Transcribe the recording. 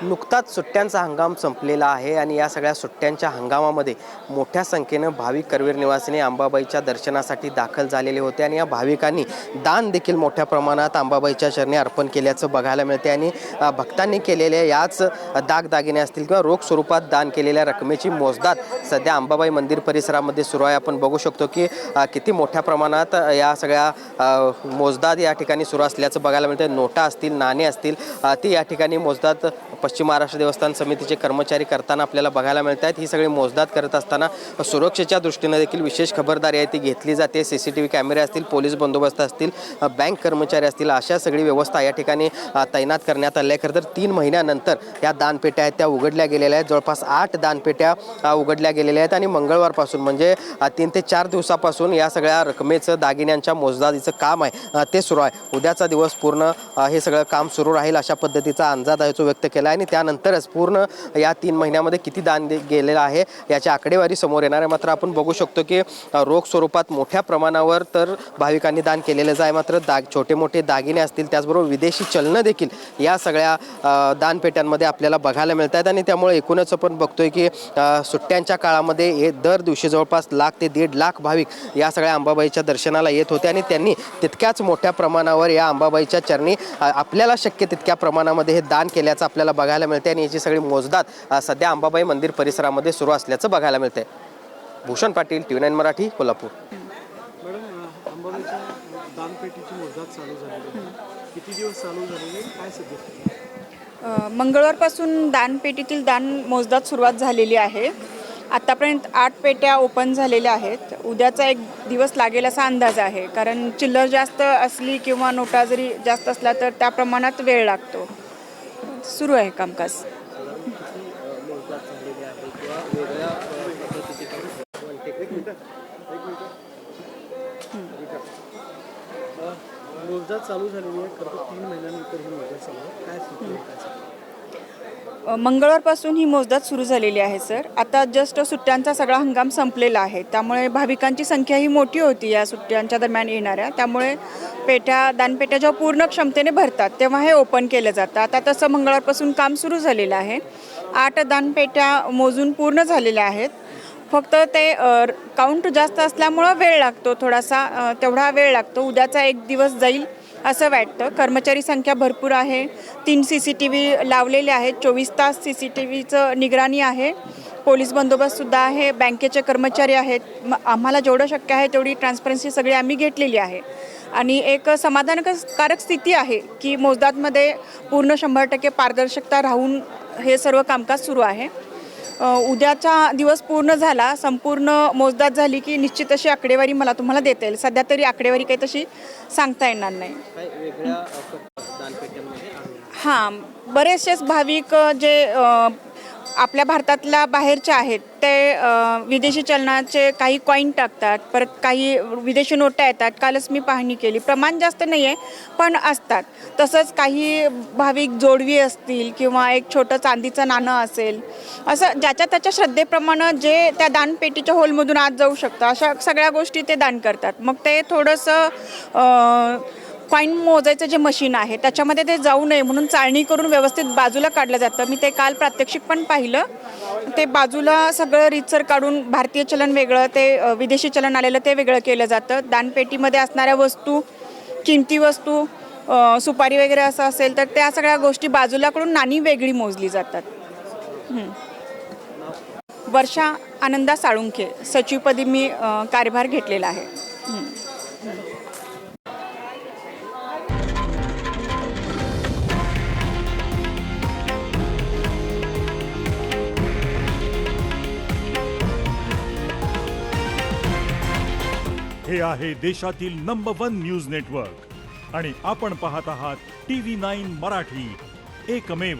नुकताच सुट्ट्यांचा हंगाम संपलेला आहे आणि या सगळ्या सुट्ट्यांच्या हंगामामध्ये मोठ्या संख्येनं भाविक करवीर निवासिनी अंबाबाईच्या दर्शनासाठी दाखल झालेले होते आणि या भाविकांनी दान देखील मोठ्या प्रमाणात अंबाबाईच्या चरणी अर्पण केल्याचं बघायला मिळते आणि भक्तांनी केलेल्या याच दागदागिने असतील किंवा रोख स्वरूपात दान केलेल्या रकमेची मोजदाद सध्या अंबाबाई मंदिर परिसरामध्ये सुरू आहे। आपण बघू शकतो की किती मोठ्या प्रमाणात या सगळ्या मोजदाद या ठिकाणी सुरू असल्याचं बघायला मिळतं। नोटा असतील, नाणे असतील, ती या ठिकाणी मोजदाद पश्चिम महाराष्ट्र देवस्थान समितीचे कर्मचारी करताना आपल्याला बघायला मिळत आहेत। ही सगळी मोजदाद करत असताना सुरक्षेच्या दृष्टीने देखील विशेष खबरदारी आहे ती घेतली जाते। CCTV कॅमेरे असतील, पोलीस बंदोबस्त असतील, बँक कर्मचारी असतील, अशा सगळी व्यवस्था या ठिकाणी तैनात करण्यात आली आहे। खरं तर 3 महिन्यानंतर या दानपेट्या आहेत त्या उघडल्या गेलेल्या आहेत। जवळपास 8 दानपेट्या उघडल्या गेलेल्या आहेत आणि मंगळवारपासून म्हणजे 3 ते 4 दिवसापासून या सगळ्या रकमेचं दागिन्यांच्या मोजदादीचं काम आहे ते सुरू आहे। उद्याचा दिवस पूर्ण हे सगळं काम सुरू राहील अशा पद्धतीचा अंदाज आहे तो व्यक्त केला आहे आणि त्यानंतरच पूर्ण या 3 महिन्यामध्ये किती दान गेलेलं आहे याची आकडेवारी समोर येणार आहे। मात्र आपण बघू शकतो की रोख स्वरूपात मोठ्या प्रमाणावर तर भाविकांनी दान केलेलंच आहे। मात्र छोटे मोठे दागिने असतील, त्याचबरोबर विदेशी चलनं देखील या सगळ्या दानपेट्यांमध्ये आपल्याला बघायला मिळत आहेत आणि त्यामुळे एकूणच आपण बघतोय की सुट्ट्यांच्या काळामध्ये दर दिवशी जवळपास 1 ते 1.5 लाख भाविक या सगळ्या अंबाबाईच्या दर्शनाला येत होते आणि त्यांनी तितक्याच मोठ्या प्रमाणावर या अंबाबाईच्या चरणी आपल्याला शक्य तितक्या प्रमाणामध्ये हे दान केल्याचं आपल्याला बघायला मिळते आणि याची सगळी मोजदाद सध्या अंबाबाई मंदिर परिसरामध्ये सुरू असल्याचं बघायला मिळते। भूषण पाटील, TV9 मराठी, कोल्हापूर। मॅडम, अंबाबाईच्या दानपेटीची मोजदाद चालू झाली आहे, किती दिवस चालू झालेली, काय सध्या? मंगळवारपासून दानपेटीतील दान मोजदाद सुरुवात झालेली आहे। आतापर्यंत 8 पेट्या ओपन झालेल्या आहेत। उद्याचा 1 दिवस लागेल असा अंदाज आहे, कारण चिल्लर जास्त असली किंवा नोटा जरी जास्त असला तर त्या प्रमाणात वेळ लागतो। सुरू आहे कामकाज। मोजदाद चालू झालेली आहे, खरं तर 3 महिन्यानंतर ही मोजदाद चालू आहे, काय सुचलं? मंगळवारपासून ही मोजदाद सुरू झालेली आहे सर। आता जस्ट सुट्ट्यांचा सगळा हंगाम संपलेला आहे, त्यामुळे भाविकांची संख्या ही मोठी होती या सुट्ट्यांच्या दरम्यान येणाऱ्या, त्यामुळे दानपेट्या जेव्हा पूर्ण क्षमतेने भरतात तेव्हा हे ओपन केलं जातं। आता तसं मंगळवारपासून काम सुरू झालेलं आहे। 8 दानपेट्या मोजून पूर्ण झालेल्या आहेत। फक्त ते काउंट जास्त असल्यामुळं वेळ लागतो, थोडासा तेवढा वेळ लागतो। उद्याचा 1 दिवस जाईल असं वाटतं। कर्मचारी संख्या भरपूर आहे। 3 CCTV लावलेले आहेत, 24 तास CCTVचं निगराणी आहे। पोलीस बंदोबस्तसुद्धा आहे, बँकेचे कर्मचारी आहेत। आम्हाला जेवढं शक्य आहे तेवढी ट्रान्सपरन्सी सगळी आम्ही घेतलेली आहे आणि एक समाधानकारक स्थिती आहे की मोजदादमध्ये पूर्ण 100% पारदर्शकता राहून हे सर्व कामकाज सुरू आहे। उद्याचा दिवस पूर्ण झाला, संपूर्ण मोजदाद झाली की निश्चित अशी आकडेवारी मला तुम्हाला देता येईल। सध्या तरी आकडेवारी काही तशी सांगता येणार नाही। हां, बरेचसेच भाविक जे आपल्या भारतातल्या बाहेरचे आहेत ते विदेशी चलनाचे काही कॉईन टाकतात, परत काही विदेशी नोटा येतात। कालच मी पाहणी केली, प्रमाण जास्त नाही आहे पण असतात। तसंच काही भाविक जोडवी असतील किंवा एक छोटं चांदीचं नाणं असेल, असं ज्याच्या त्याच्या श्रद्धेप्रमाणे जे त्या दानपेटीच्या होलमधून आत जाऊ शकतं अशा सगळ्या गोष्टी ते दान करतात। मग ते थोडंसं कॉईन मोजायचं जे मशीन आहे त्याच्यामध्ये ते जाऊ नये म्हणून चाळणी करून व्यवस्थित बाजूला काढलं जातं। मी ते काल प्रात्यक्षिक पण पाहिलं। ते बाजूला सगळं रीतसर काढून भारतीय चलन वेगळं, ते विदेशी चलन आलेलं ते वेगळं केलं जातं। दानपेटीमध्ये असणाऱ्या वस्तू, किमती वस्तू, सुपारी वगैरे असं असेल तर त्या सगळ्या गोष्टी बाजूला करून नाणी वेगळी मोजली जातात। वर्षा आनंदा साळुंखे, सचिवपदी मी कार्यभार घेतलेला आहे। हे आहे देशातील नंबर 1 न्यूज नेटवर्क आणि आपण पाहत आहात TV9 मराठी, एकमेव।